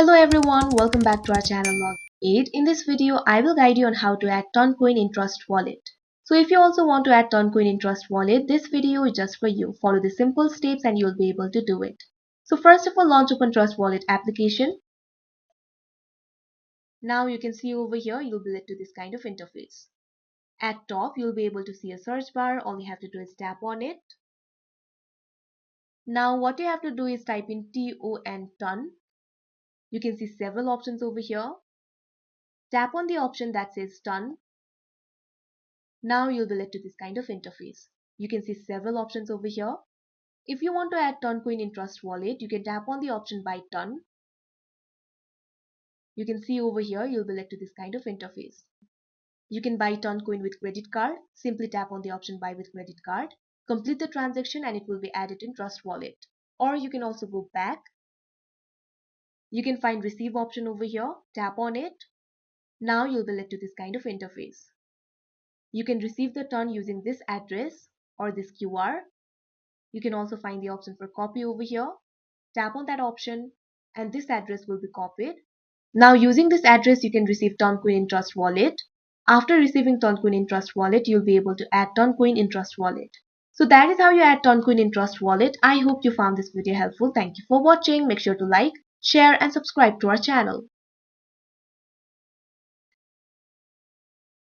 Hello everyone, welcome back to our channel Log 8. In this video, I will guide you on how to add Toncoin in Trust Wallet. So if you also want to add Toncoin in Trust Wallet, this video is just for you. Follow the simple steps and you'll be able to do it. So first of all, launch Open Trust Wallet application. Now you can see over here, you'll be led to this kind of interface. At top, you'll be able to see a search bar. All you have to do is tap on it. Now what you have to do is type in TON. You can see several options over here. Tap on the option that says Ton. Now you'll be led to this kind of interface. You can see several options over here. If you want to add Toncoin in Trust Wallet, you can tap on the option Buy Ton. You can see over here, you'll be led to this kind of interface. You can buy Toncoin with credit card. Simply tap on the option Buy with credit card. Complete the transaction and it will be added in Trust Wallet. Or you can also go back. You can find Receive option over here. Tap on it. Now you'll be led to this kind of interface. You can receive the ton using this address or this QR. You can also find the option for copy over here. Tap on that option and this address will be copied. Now using this address you can receive Toncoin in Trust Wallet. After receiving Toncoin in Trust Wallet, you'll be able to add Toncoin in Trust Wallet. So that is how you add Toncoin in Trust Wallet. I hope you found this video helpful. Thank you for watching. Make sure to like, share and subscribe to our channel.